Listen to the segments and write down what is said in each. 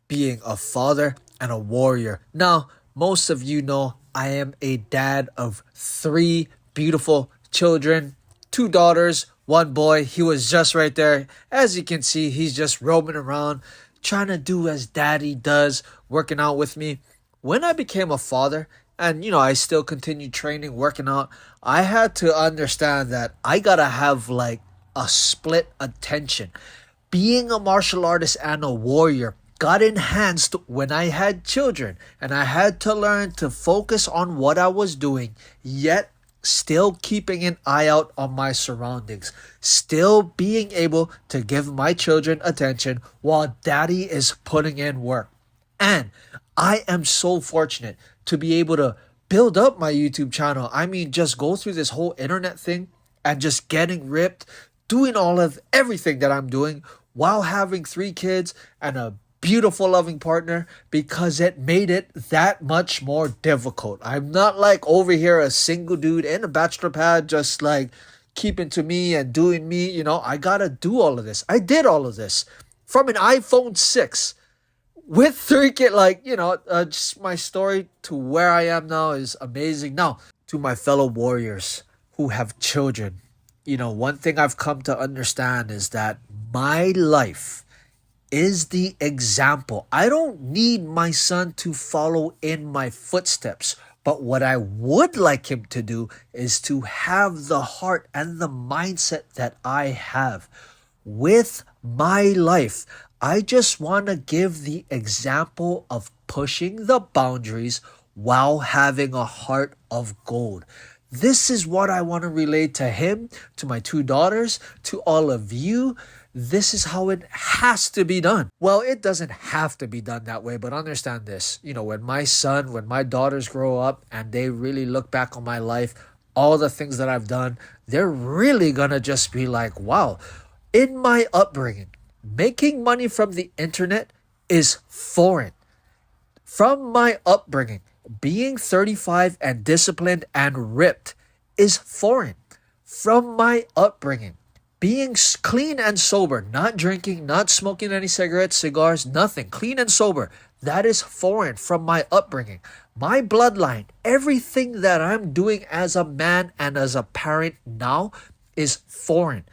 being a father and a warrior. Now, most of you know I am a dad of three beautiful children, two daughters, one boy. He was just right there. As you can see, he's just roaming around, trying to do as daddy does, working out with me. When I became a father, and I still continue training, working out, I had to understand that I gotta have like a split attention. Being a martial artist and a warrior got enhanced when I had children, and I had to learn to focus on what I was doing, yet still keeping an eye out on my surroundings, still being able to give my children attention while daddy is putting in work. And I am so fortunate to be able to build up my YouTube channel. I mean, just go through this whole internet thing and just getting ripped, doing all of everything that I'm doing while having three kids and a beautiful loving partner, because it made it that much more difficult. I'm not like over here a single dude in a bachelor pad just like keeping to me and doing me. I gotta do all of this. I did all of this from an iPhone 6 with three kids. Just my story to where I am now is amazing. Now, to my fellow warriors who have children, one thing I've come to understand is that my life is the example. I don't need my son to follow in my footsteps, but what I would like him to do is to have the heart and the mindset that I have. With my life, I just want to give the example of pushing the boundaries while having a heart of gold. This is what I want to relate to him, to my two daughters, to all of you. This is how it has to be done. Well, it doesn't have to be done that way, but understand this. When my daughters grow up and they really look back on my life, all the things that I've done, they're really gonna just be like, wow, in my upbringing, making money from the internet is foreign. From my upbringing, being 35 and disciplined and ripped is foreign. From my upbringing, being clean and sober, not drinking, not smoking any cigarettes, cigars, nothing, clean and sober, that is foreign from my upbringing. My bloodline, everything that I'm doing as a man and as a parent now is foreign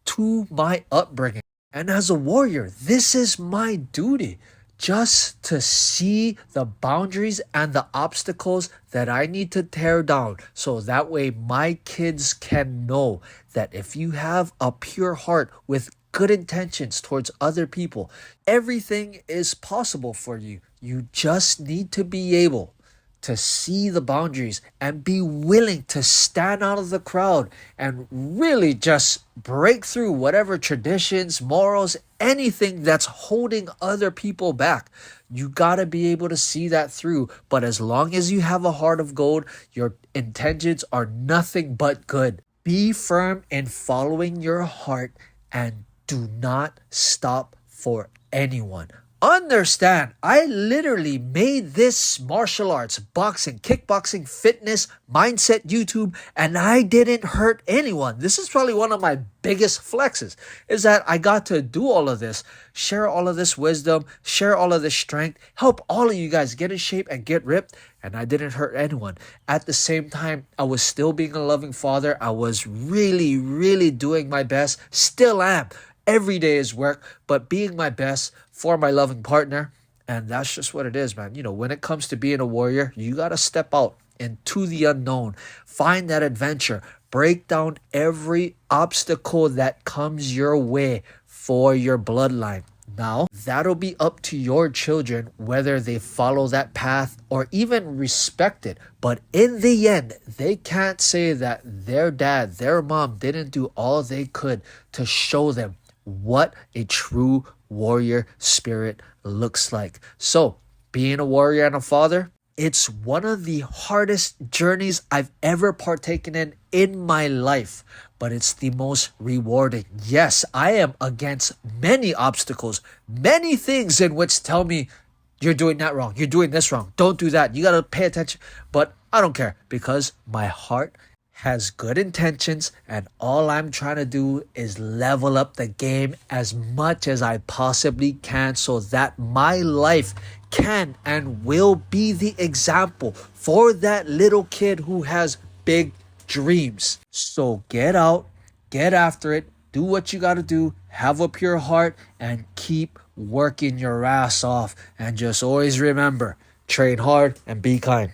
to my upbringing. And as a warrior, this is my duty, just to see the boundaries and the obstacles that I need to tear down, so that way my kids can know that if you have a pure heart with good intentions towards other people, everything is possible for you. You just need to be able to see the boundaries and be willing to stand out of the crowd and really just break through whatever traditions, morals, anything that's holding other people back. You got to be able to see that through. But as long as you have a heart of gold, your intentions are nothing but good. Be firm in following your heart and do not stop for anyone. Understand, I literally made this martial arts, boxing, kickboxing, fitness, mindset YouTube, and I didn't hurt anyone. This is probably one of my biggest flexes, is that I got to do all of this, share all of this wisdom, share all of this strength, help all of you guys get in shape and get ripped, and I didn't hurt anyone. At the same time, I was still being a loving father. I was really, really doing my best, still am. Every day is work, but being my best for my loving partner. And that's just what it is, man. When it comes to being a warrior, you got to step out into the unknown. Find that adventure. Break down every obstacle that comes your way for your bloodline. Now, that'll be up to your children whether they follow that path or even respect it. But in the end, they can't say that their dad, their mom didn't do all they could to show them what a true warrior spirit looks like. So, being a warrior and a father, it's one of the hardest journeys I've ever partaken in my life, but it's the most rewarding. Yes, I am against many obstacles, many things in which tell me, you're doing that wrong, you're doing this wrong, don't do that, you gotta pay attention. But I don't care, because my heart has good intentions, and all I'm trying to do is level up the game as much as I possibly can so that my life can and will be the example for that little kid who has big dreams. So get out, get after it, do what you got to do, have a pure heart, and keep working your ass off. And just always remember, train hard and be kind.